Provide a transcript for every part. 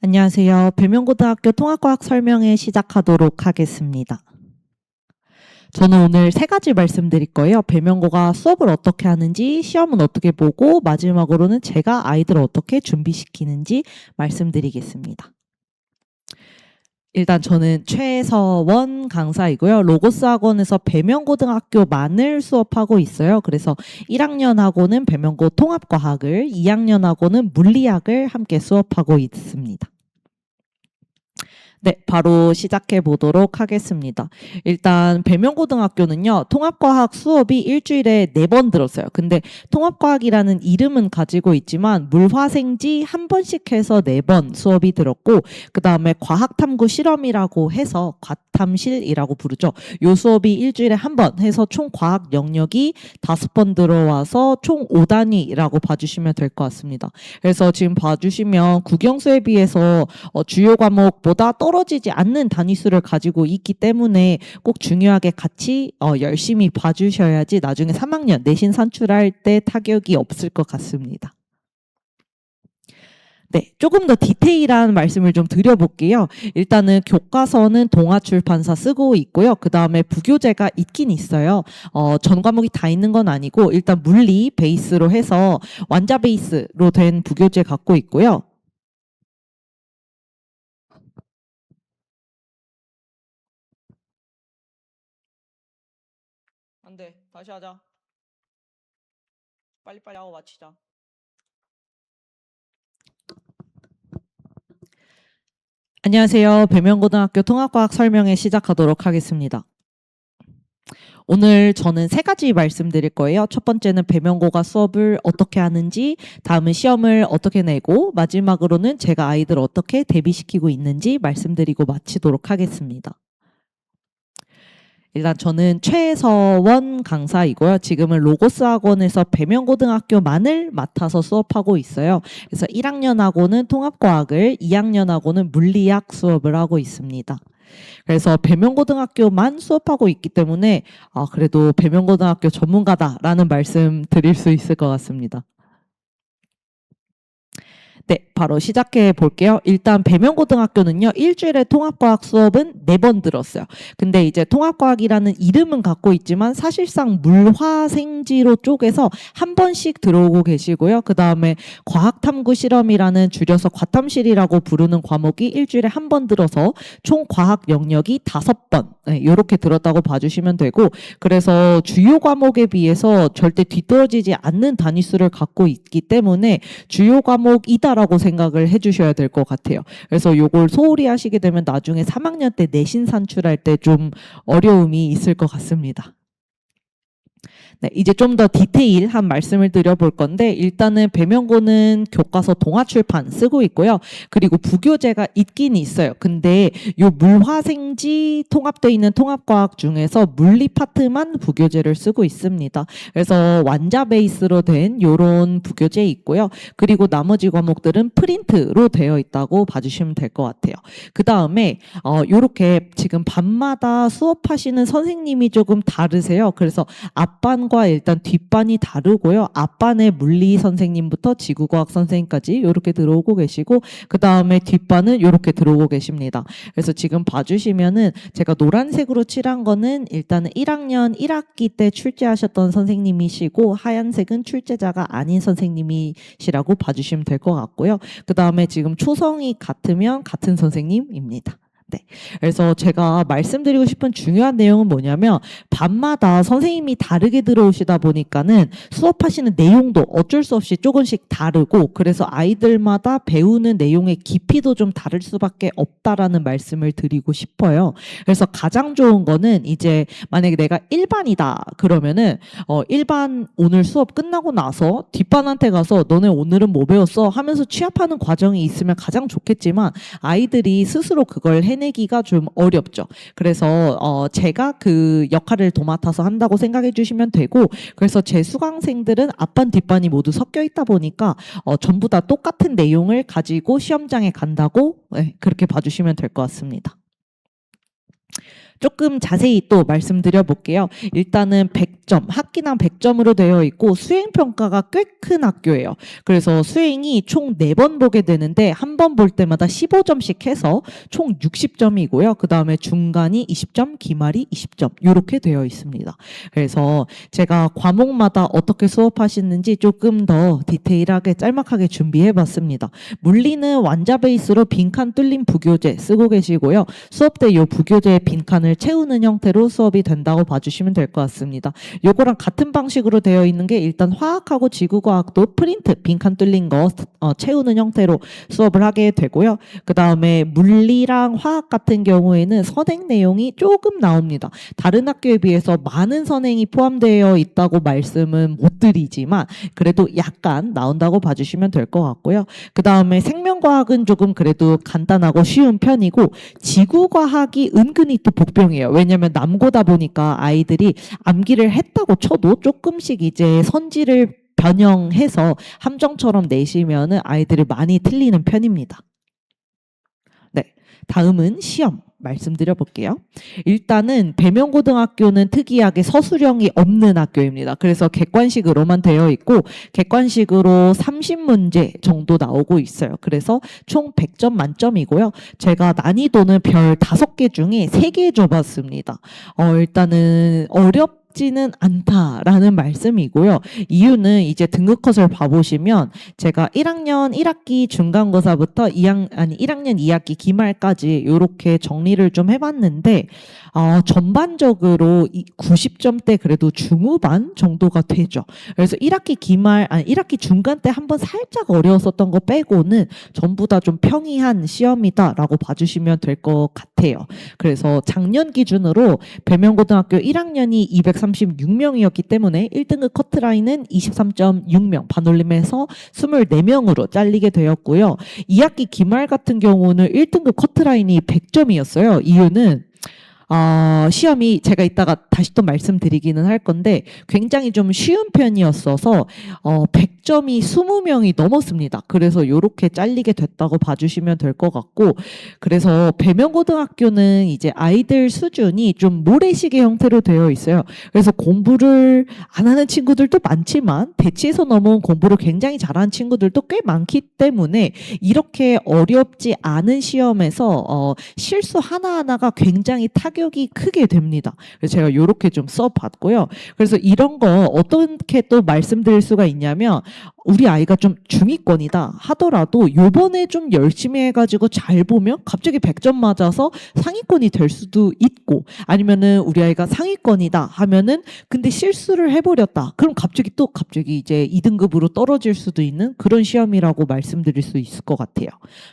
안녕하세요. 별명고등학교 통합과학 설명회 시작하도록 하겠습니다. 저는 오늘 3가지 말씀드릴 거예요. 별명고가 수업을 어떻게 하는지, 시험은 어떻게 보고, 마지막으로는 제가 아이들을 어떻게 준비시키는지 말씀드리겠습니다. 일단 저는 최서원 강사이고요. 로고스 학원에서 배명고등학교만을 수업하고 있어요. 그래서 1학년하고는 배명고 통합과학을, 2학년하고는 물리학을 함께 수업하고 있습니다. 네, 바로 시작해 보도록 하겠습니다. 일단 배명고등학교는요, 통합과학 수업이 일주일에 4번 들었어요. 근데 통합과학이라는 이름은 가지고 있지만 물화생지 한 번씩 해서 4번 수업이 들었고, 그 다음에 과학탐구 실험이라고 해서 과탐실이라고 부르죠. 요 수업이 일주일에 한 번 해서 총 과학 영역이 5번 들어와서 총 5단위라고 봐주시면 될 것 같습니다. 그래서 지금 봐주시면 국영수에 비해서 주요 과목보다 떨어지지 않는 단위수를 가지고 있기 때문에 꼭 중요하게 같이 열심히 봐주셔야지 나중에 3학년 내신 산출할 때 타격이 없을 것 같습니다. 네, 조금 더 디테일한 말씀을 좀 드려볼게요. 일단은 교과서는 동아출판사 쓰고 있고요. 그 다음에 부교재가 있긴 있어요. 전 과목이 다 있는 건 아니고 일단 물리 베이스로 해서 완자 베이스로 된 부교재 갖고 있고요. 안 돼. 다시 하자. 빨리빨리 하고 마치자. 안녕하세요. 배명고등학교 통합과학 설명회 시작하도록 하겠습니다. 오늘 저는 3가지 말씀드릴 거예요. 첫 번째는 배명고가 수업을 어떻게 하는지, 다음은 시험을 어떻게 내고, 마지막으로는 제가 아이들 어떻게 대비시키고 있는지 말씀드리고 마치도록 하겠습니다. 일단 저는 최서원 강사이고요. 지금은 로고스 학원에서 배명고등학교만을 맡아서 수업하고 있어요. 그래서 1학년하고는 통합과학을, 2학년하고는 물리학 수업을 하고 있습니다. 그래서 배명고등학교만 수업하고 있기 때문에 그래도 배명고등학교 전문가다라는 말씀 드릴 수 있을 것 같습니다. 네, 바로 시작해 볼게요. 일단 배명고등학교는요, 일주일에 통합과학 수업은 4번 들었어요. 근데 이제 통합과학이라는 이름은 갖고 있지만 사실상 물화생지로 쪼개서 한 번씩 들어오고 계시고요. 그 다음에 과학탐구 실험이라는 줄여서 과탐실이라고 부르는 과목이 일주일에 한 번 들어서 총 과학 영역이 5번 이렇게 들었다고 봐주시면 되고, 그래서 주요 과목에 비해서 절대 뒤떨어지지 않는 단위수를 갖고 있기 때문에 주요 과목이다라고 생각을 해주셔야 될 것 같아요. 그래서 요걸 소홀히 하시게 되면 나중에 3학년 때 내신 산출할 때 좀 어려움이 있을 것 같습니다. 네, 이제 좀 더 디테일한 말씀을 드려볼 건데, 일단은 배명고는 교과서 동아출판 쓰고 있고요. 그리고 부교재가 있긴 있어요. 근데 요 물화생지 통합되어 있는 통합과학 중에서 물리 파트만 부교재를 쓰고 있습니다. 그래서 완자 베이스로 된 요런 부교재 있고요. 그리고 나머지 과목들은 프린트로 되어 있다고 봐주시면 될 것 같아요. 그 다음에 요렇게 지금 밤마다 수업하시는 선생님이 조금 다르세요. 그래서 앞반과 일단 뒷반이 다르고요. 앞반에 물리 선생님부터 지구과학 선생님까지 이렇게 들어오고 계시고, 그 다음에 뒷반은 이렇게 들어오고 계십니다. 그래서 지금 봐주시면은 제가 노란색으로 칠한 거는 일단은 1학년 1학기 때 출제하셨던 선생님이시고, 하얀색은 출제자가 아닌 선생님이시라고 봐주시면 될 것 같고요. 그 다음에 지금 초성이 같으면 같은 선생님입니다. 네. 그래서 제가 말씀드리고 싶은 중요한 내용은 뭐냐면, 밤마다 선생님이 다르게 들어오시다 보니까는 수업하시는 내용도 어쩔 수 없이 조금씩 다르고, 그래서 아이들마다 배우는 내용의 깊이도 좀 다를 수밖에 없다라는 말씀을 드리고 싶어요. 그래서 가장 좋은 거는 이제 만약에 내가 1반이다 그러면은 1반 오늘 수업 끝나고 나서 뒷반한테 가서 너네 오늘은 뭐 배웠어? 하면서 취합하는 과정이 있으면 가장 좋겠지만, 아이들이 스스로 그걸 해내기가 좀 어렵죠. 그래서 제가 그 역할을 도맡아서 한다고 생각해 주시면 되고, 그래서 제 수강생들은 앞반 뒷반이 모두 섞여 있다 보니까 전부 다 똑같은 내용을 가지고 시험장에 간다고 그렇게 봐주시면 될 것 같습니다. 조금 자세히 또 말씀드려 볼게요. 일단은 100점, 학기당 100점으로 되어 있고 수행평가가 꽤 큰 학교예요. 그래서 수행이 총 4번 보게 되는데 한 번 볼 때마다 15점씩 해서 총 60점이고요. 그 다음에 중간이 20점, 기말이 20점 이렇게 되어 있습니다. 그래서 제가 과목마다 어떻게 수업하시는지 조금 더 디테일하게 짤막하게 준비해봤습니다. 물리는 완자 베이스로 빈칸 뚫린 부교재 쓰고 계시고요. 수업 때 이 부교재의 빈칸을 채우는 형태로 수업이 된다고 봐주시면 될 것 같습니다. 요거랑 같은 방식으로 되어 있는 게 일단 화학하고 지구과학도 프린트 빈칸 뚫린 거 채우는 형태로 수업을 하게 되고요. 그 다음에 물리랑 화학 같은 경우에는 선행 내용이 조금 나옵니다. 다른 학교에 비해서 많은 선행이 포함되어 있다고 말씀은 못 드리지만 그래도 약간 나온다고 봐주시면 될 것 같고요. 그 다음에 생명과학은 조금 그래도 간단하고 쉬운 편이고 지구과학이 은근히 또 복병이에요. 왜냐하면 남고다 보니까 아이들이 암기를 했다고 쳐도 조금씩 이제 선지를 변형해서 함정처럼 내시면은 아이들이 많이 틀리는 편입니다. 네, 다음은 시험 말씀드려 볼게요. 일단은 배명고등학교는 특이하게 서술형이 없는 학교입니다. 그래서 객관식으로만 되어 있고 객관식으로 30문제 정도 나오고 있어요. 그래서 총 100점 만점이고요. 제가 난이도는 별 5개 중에 3개 줘봤습니다. 일단은 어렵지는 않다라는 말씀이고요. 이유는 이제 등급컷을 봐보시면 제가 1학년 1학기 중간고사부터 1학년 2학기 기말까지 이렇게 정리를 좀 해봤는데 전반적으로 90점대 그래도 중후반 정도가 되죠. 그래서 1학기 중간 때 한번 살짝 어려웠었던 거 빼고는 전부 다 좀 평이한 시험이다라고 봐주시면 될 것 같아요. 그래서 작년 기준으로 배명고등학교 1학년이 236명이었기 때문에 1등급 커트라인은 23.6명 반올림해서 24명으로 잘리게 되었고요. 2학기 기말 같은 경우는 1등급 커트라인이 100점이었어요. 이유는 시험이 제가 이따가 다시 또 말씀드리기는 할 건데 굉장히 좀 쉬운 편이었어서 100점이 20명이 넘었습니다. 그래서 이렇게 잘리게 됐다고 봐주시면 될 것 같고 그래서 배명고등학교는 이제 아이들 수준이 좀 모래시계 형태로 되어 있어요. 그래서 공부를 안 하는 친구들도 많지만 대치에서 넘어온 공부를 굉장히 잘하는 친구들도 꽤 많기 때문에 이렇게 어렵지 않은 시험에서 실수 하나하나가 굉장히 타격이 크게 됩니다. 그래서 제가 이렇게 좀 써봤고요. 그래서 이런 거 어떻게 또 말씀드릴 수가 있냐면 우리 아이가 좀 중위권이다 하더라도 요번에 좀 열심히 해가지고 잘 보면 갑자기 100점 맞아서 상위권이 될 수도 있고 아니면은 우리 아이가 상위권이다 하면은 근데 실수를 해버렸다. 그럼 갑자기 이제 2등급으로 떨어질 수도 있는 그런 시험이라고 말씀드릴 수 있을 것 같아요.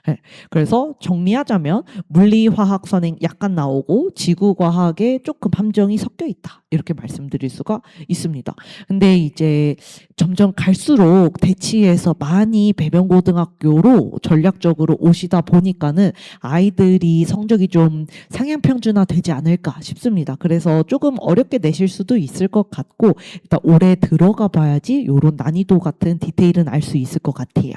네. 그래서 정리하자면 물리, 화학, 선행 약간 나오고 지구과학에 조금 함정이 섞여 있다. 이렇게 말씀드릴 수가 있습니다. 근데 이제 점점 갈수록 대치에서 많이 배명고등학교로 전략적으로 오시다 보니까는 아이들이 성적이 좀 상향 평준화 되지 않을까 싶습니다. 그래서 조금 어렵게 내실 수도 있을 것 같고 일단 올해 들어가 봐야지 이런 난이도 같은 디테일은 알 수 있을 것 같아요.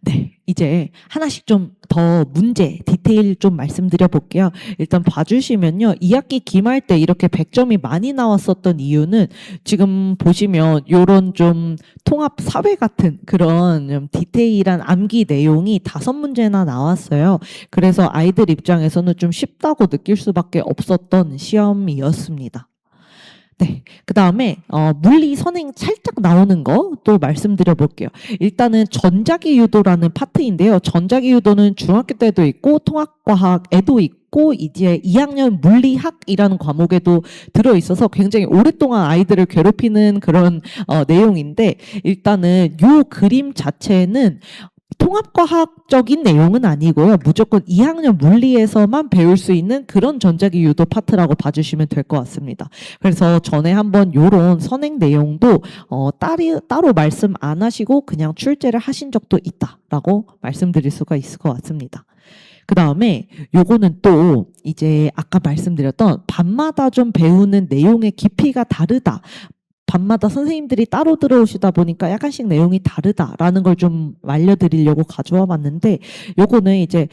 네, 이제 하나씩 좀 더 문제 디테일 좀 말씀드려 볼게요. 일단 봐주시면요. 2학기 기말 때 이렇게 100점이 많이 나왔었던 이유는 지금 보시면 요런 좀 통합 사회 같은 그런 좀 디테일한 암기 내용이 5문제나 나왔어요. 그래서 아이들 입장에서는 좀 쉽다고 느낄 수밖에 없었던 시험이었습니다. 네, 그 다음에 물리 선행 살짝 나오는 거 또 말씀드려 볼게요. 일단은 전자기 유도라는 파트인데요. 전자기 유도는 중학교 때도 있고 통합과학에도 있고 이제 2학년 물리학이라는 과목에도 들어있어서 굉장히 오랫동안 아이들을 괴롭히는 그런 내용인데 일단은 요 그림 자체는 통합과학적인 내용은 아니고요. 무조건 2학년 물리에서만 배울 수 있는 그런 전자기 유도 파트라고 봐주시면 될 것 같습니다. 그래서 전에 한번 요런 선행 내용도 따로 말씀 안 하시고 그냥 출제를 하신 적도 있다라고 말씀드릴 수가 있을 것 같습니다. 그 다음에 요거는 또 이제 아까 말씀드렸던 밤마다 좀 배우는 내용의 깊이가 다르다. 반마다 선생님들이 따로 들어오시다 보니까 약간씩 내용이 다르다라는 걸 좀 알려드리려고 가져와 봤는데, 요거는 이제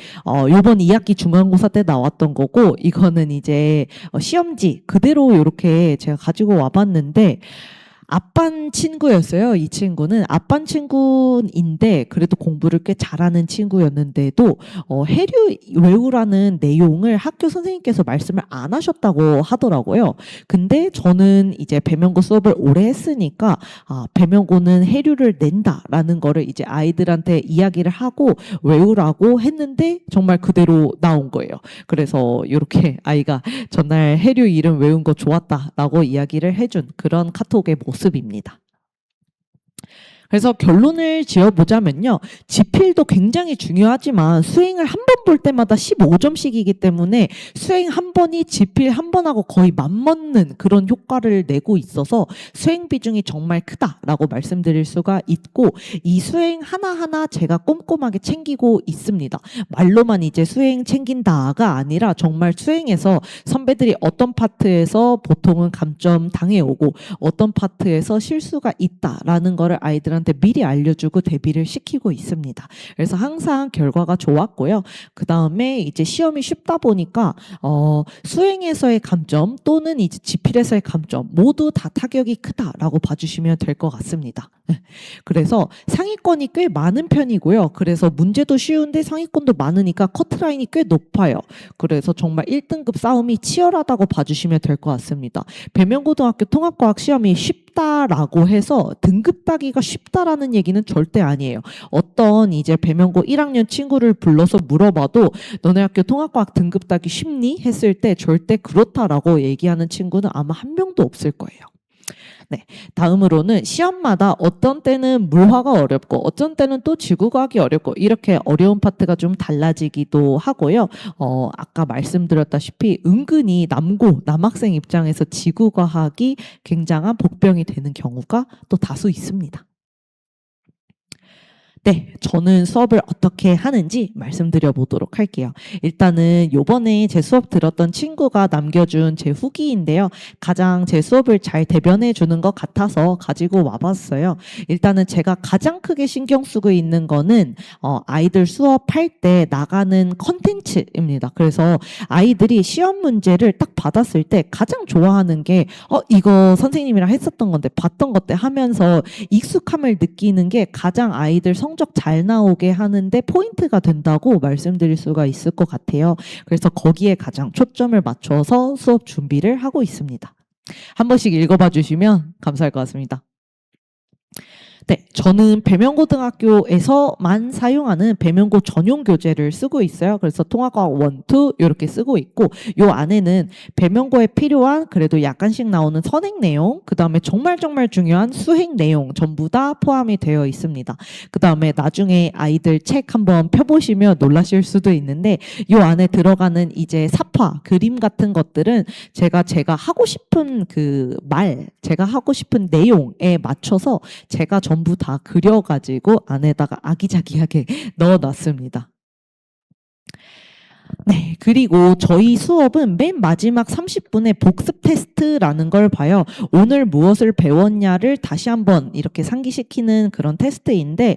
요번 2학기 중간고사 때 나왔던 거고, 이거는 이제 시험지 그대로 요렇게 제가 가지고 와봤는데, 앞반 친구였어요. 이 친구는 앞반 친구인데 그래도 공부를 꽤 잘하는 친구였는데도 해류 외우라는 내용을 학교 선생님께서 말씀을 안 하셨다고 하더라고요. 근데 저는 이제 배명고 수업을 오래 했으니까 배명고는 해류를 낸다라는 거를 이제 아이들한테 이야기를 하고 외우라고 했는데 정말 그대로 나온 거예요. 그래서 이렇게 아이가 전날 해류 이름 외운 거 좋았다라고 이야기를 해준 그런 카톡의 모습입니다. 그래서 결론을 지어보자면요. 지필도 굉장히 중요하지만 수행을 한 번 볼 때마다 15점씩이기 때문에 수행 한 번이 지필 한 번하고 거의 맞먹는 그런 효과를 내고 있어서 수행 비중이 정말 크다라고 말씀드릴 수가 있고, 이 수행 하나하나 제가 꼼꼼하게 챙기고 있습니다. 말로만 이제 수행 챙긴다가 아니라 정말 수행에서 선배들이 어떤 파트에서 보통은 감점 당해오고 어떤 파트에서 실수가 있다라는 거를 아이들한테 미리 알려주고 대비를 시키고 있습니다. 그래서 항상 결과가 좋았고요. 그 다음에 이제 시험이 쉽다 보니까 수행에서의 감점 또는 이제 지필에서의 감점 모두 다 타격이 크다라고 봐주시면 될 것 같습니다. 그래서 상위권이 꽤 많은 편이고요. 그래서 문제도 쉬운데 상위권도 많으니까 커트라인이 꽤 높아요. 그래서 정말 1등급 싸움이 치열하다고 봐주시면 될 것 같습니다. 배명고등학교 통합과학 시험이 쉽다라고 해서 등급 따기가 쉽다라는 얘기는 절대 아니에요. 어떤 이제 배명고 1학년 친구를 불러서 물어봐도 너네 학교 통합과학 등급 따기 쉽니? 했을 때 절대 그렇다라고 얘기하는 친구는 아마 한 명도 없을 거예요. 네, 다음으로는 시험마다 어떤 때는 물화가 어렵고 어떤 때는 또 지구과학이 어렵고 이렇게 어려운 파트가 좀 달라지기도 하고요. 아까 말씀드렸다시피 은근히 남학생 입장에서 지구과학이 굉장한 복병이 되는 경우가 또 다수 있습니다. 네, 저는 수업을 어떻게 하는지 말씀드려 보도록 할게요. 일단은 요번에 제 수업 들었던 친구가 남겨준 제 후기인데요. 가장 제 수업을 잘 대변해 주는 것 같아서 가지고 와봤어요. 일단은 제가 가장 크게 신경 쓰고 있는 거는 아이들 수업할 때 나가는 컨텐츠입니다. 그래서 아이들이 시험 문제를 딱 받았을 때 가장 좋아하는 게 이거 선생님이랑 했었던 건데 봤던 것 때 하면서 익숙함을 느끼는 게 가장 아이들 성적 잘 나오게 하는데 포인트가 된다고 말씀드릴 수가 있을 것 같아요. 그래서 거기에 가장 초점을 맞춰서 수업 준비를 하고 있습니다. 한 번씩 읽어봐 주시면 감사할 것 같습니다. 네, 저는 배명고등학교에서만 사용하는 배명고 전용 교재를 쓰고 있어요. 그래서 통합과학 1, 2 이렇게 쓰고 있고, 요 안에는 배명고에 필요한 그래도 약간씩 나오는 선행 내용, 그 다음에 정말 중요한 수행 내용 전부 다 포함이 되어 있습니다. 그 다음에 나중에 아이들 책 한번 펴보시면 놀라실 수도 있는데, 요 안에 들어가는 이제 사파, 그림 같은 것들은 제가 하고 싶은 제가 하고 싶은 내용에 맞춰서 제가 전부 다 그려가지고 안에다가 아기자기하게 넣어놨습니다. 네, 그리고 저희 수업은 맨 마지막 30분에 복습 테스트라는 걸 봐요. 오늘 무엇을 배웠냐를 다시 한번 이렇게 상기시키는 그런 테스트인데,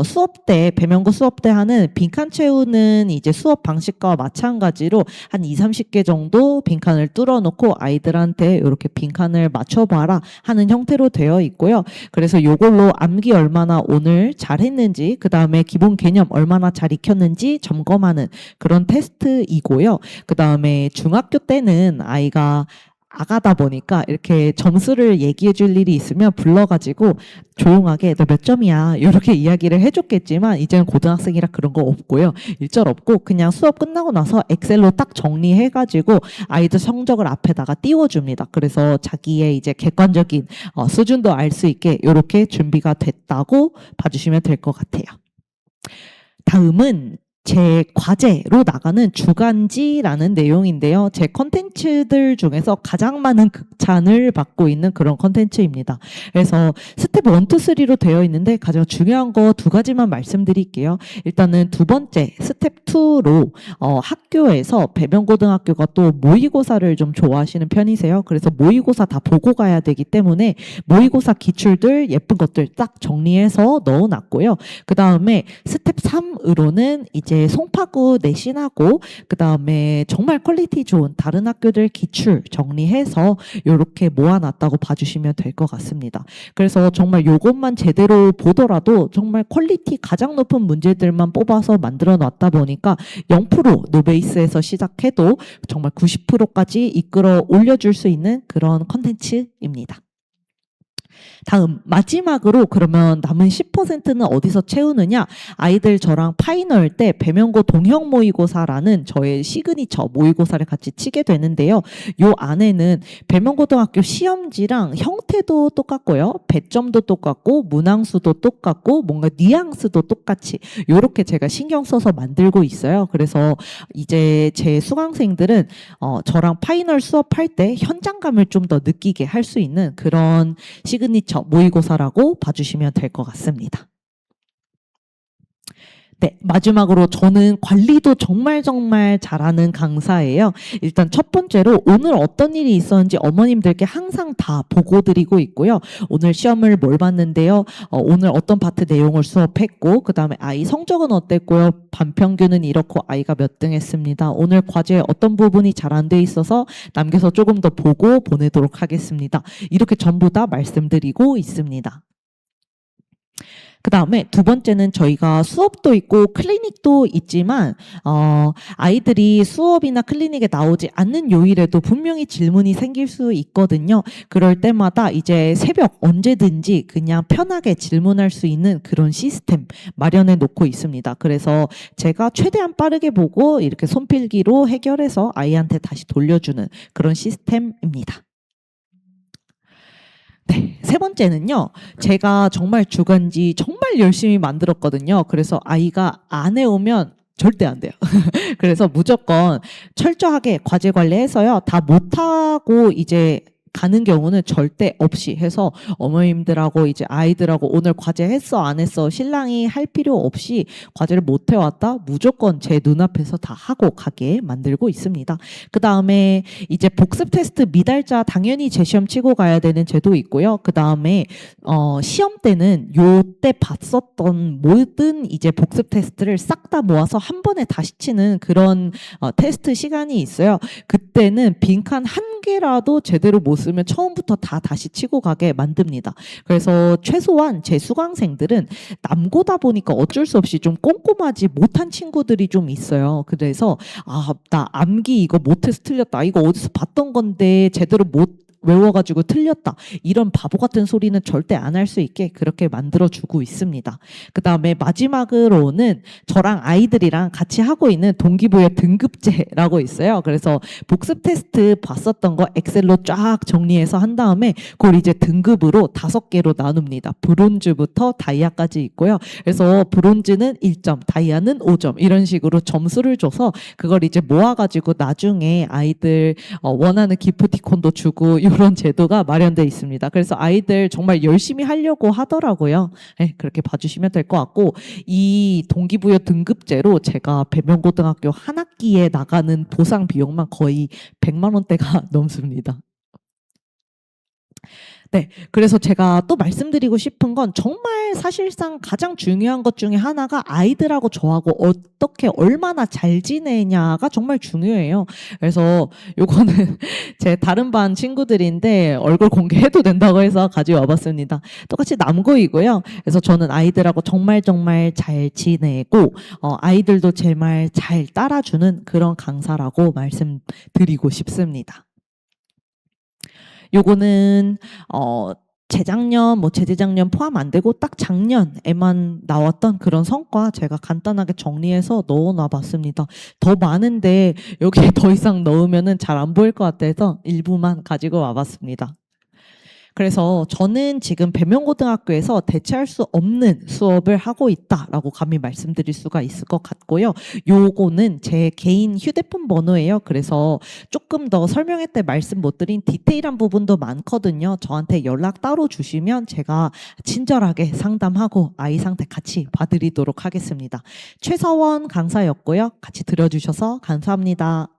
수업 때, 배명고 수업 때 하는 빈칸 채우는 이제 수업 방식과 마찬가지로 한 20-30개 정도 빈칸을 뚫어놓고 아이들한테 이렇게 빈칸을 맞춰봐라 하는 형태로 되어 있고요. 그래서 요걸로 암기 얼마나 오늘 잘했는지, 그 다음에 기본 개념 얼마나 잘 익혔는지 점검하는 그런 테스트이고요. 그 다음에 중학교 때는 아이가 아가다 보니까 이렇게 점수를 얘기해 줄 일이 있으면 불러가지고 조용하게 너 몇 점이야 이렇게 이야기를 해줬겠지만, 이제는 고등학생이라 그런 거 없고요. 일절 없고 그냥 수업 끝나고 나서 엑셀로 딱 정리해가지고 아이들 성적을 앞에다가 띄워줍니다. 그래서 자기의 이제 객관적인 수준도 알 수 있게 이렇게 준비가 됐다고 봐주시면 될 것 같아요. 다음은 제 과제로 나가는 주간지라는 내용인데요. 제 컨텐츠들 중에서 가장 많은 극찬을 받고 있는 그런 컨텐츠입니다. 그래서 스텝 1, 2, 3로 되어 있는데 가장 중요한 거 두 가지만 말씀드릴게요. 일단은 두 번째 스텝 2로 학교에서 배명고등학교가 또 모의고사를 좀 좋아하시는 편이세요. 그래서 모의고사 다 보고 가야 되기 때문에 모의고사 기출들 예쁜 것들 딱 정리해서 넣어놨고요. 그 다음에 스텝 3으로는 이제 송파구 내신하고 그 다음에 정말 퀄리티 좋은 다른 학교들 기출 정리해서 이렇게 모아놨다고 봐주시면 될 것 같습니다. 그래서 정말 요것만 제대로 보더라도 정말 퀄리티 가장 높은 문제들만 뽑아서 만들어 놨다 보니까 0% 노베이스에서 시작해도 정말 90%까지 이끌어 올려줄 수 있는 그런 컨텐츠입니다. 다음 마지막으로 그러면 남은 10%는 어디서 채우느냐? 아이들 저랑 파이널 때 배명고 동형 모의고사라는 저의 시그니처 모의고사를 같이 치게 되는데요. 요 안에는 배명고등학교 시험지랑 형태도 똑같고요. 배점도 똑같고 문항수도 똑같고 뭔가 뉘앙스도 똑같이 요렇게 제가 신경 써서 만들고 있어요. 그래서 이제 제 수강생들은 저랑 파이널 수업할 때 현장감을 좀 더 느끼게 할 수 있는 그런 시그니처 모의고사라고 봐주시면 될 것 같습니다. 네, 마지막으로 저는 관리도 정말 잘하는 강사예요. 일단 첫 번째로 오늘 어떤 일이 있었는지 어머님들께 항상 다 보고 드리고 있고요. 오늘 시험을 뭘 봤는데요. 오늘 어떤 파트 내용을 수업했고 그 다음에 아이 성적은 어땠고요. 반평균은 이렇고 아이가 몇 등 했습니다. 오늘 과제 어떤 부분이 잘 안 돼 있어서 남겨서 조금 더 보고 보내도록 하겠습니다. 이렇게 전부 다 말씀드리고 있습니다. 그 다음에 두 번째는 저희가 수업도 있고 클리닉도 있지만 아이들이 수업이나 클리닉에 나오지 않는 요일에도 분명히 질문이 생길 수 있거든요. 그럴 때마다 이제 새벽 언제든지 그냥 편하게 질문할 수 있는 그런 시스템 마련해 놓고 있습니다. 그래서 제가 최대한 빠르게 보고 이렇게 손필기로 해결해서 아이한테 다시 돌려주는 그런 시스템입니다. 네, 세 번째는요. 제가 정말 주간지 정말 열심히 만들었거든요. 그래서 아이가 안 해오면 절대 안 돼요. 그래서 무조건 철저하게 과제 관리해서요. 다 못하고 이제 가는 경우는 절대 없이 해서 어머님들하고 이제 아이들하고 오늘 과제 했어 안 했어 신랑이 할 필요 없이 과제를 못 해왔다 무조건 제 눈앞에서 다 하고 가게 만들고 있습니다. 그 다음에 이제 복습 테스트 미달자 당연히 재시험 치고 가야 되는 제도 있고요. 그 다음에 시험 때는 요때 봤었던 모든 이제 복습 테스트를 싹 다 모아서 한 번에 다시 치는 그런 테스트 시간이 있어요. 그때는 빈칸 한 개라도 제대로 못 쓰면 처음부터 다 다시 치고 가게 만듭니다. 그래서 최소한 제 수강생들은 남고다 보니까 어쩔 수 없이 좀 꼼꼼하지 못한 친구들이 좀 있어요. 그래서 나 암기 이거 못해서 틀렸다. 이거 어디서 봤던 건데 제대로 못 외워가지고 틀렸다. 이런 바보 같은 소리는 절대 안 할 수 있게 그렇게 만들어주고 있습니다. 그 다음에 마지막으로는 저랑 아이들이랑 같이 하고 있는 동기부여 등급제라고 있어요. 그래서 복습 테스트 봤었던 거 엑셀로 쫙 정리해서 한 다음에 그걸 이제 등급으로 5개로 나눕니다. 브론즈부터 다이아까지 있고요. 그래서 브론즈는 1점, 다이아는 5점 이런 식으로 점수를 줘서 그걸 이제 모아가지고 나중에 아이들 원하는 기프티콘도 주고 이런 제도가 마련되어 있습니다. 그래서 아이들 정말 열심히 하려고 하더라고요. 네, 그렇게 봐주시면 될 것 같고 이 동기부여 등급제로 제가 배명고등학교 한 학기에 나가는 보상 비용만 거의 100만 원대가 넘습니다. 네, 그래서 제가 또 말씀드리고 싶은 건 정말 사실상 가장 중요한 것 중에 하나가 아이들하고 저하고 어떻게 얼마나 잘 지내냐가 정말 중요해요. 그래서 요거는 제 다른 반 친구들인데 얼굴 공개해도 된다고 해서 가져와 봤습니다. 똑같이 남고이고요. 그래서 저는 아이들하고 정말 잘 지내고 아이들도 제 말 잘 따라주는 그런 강사라고 말씀드리고 싶습니다. 요거는 재작년 재재작년 포함 안 되고 딱 작년에만 나왔던 그런 성과 제가 간단하게 정리해서 넣어놔 봤습니다. 더 많은데 여기에 더 이상 넣으면은 잘 안 보일 것 같아서 일부만 가지고 와 봤습니다. 그래서 저는 지금 배명고등학교에서 대체할 수 없는 수업을 하고 있다라고 감히 말씀드릴 수가 있을 것 같고요. 요거는 제 개인 휴대폰 번호예요. 그래서 조금 더 설명회 때 말씀 못 드린 디테일한 부분도 많거든요. 저한테 연락 따로 주시면 제가 친절하게 상담하고 아이 상태 같이 봐드리도록 하겠습니다. 최서원 강사였고요. 같이 들어주셔서 감사합니다.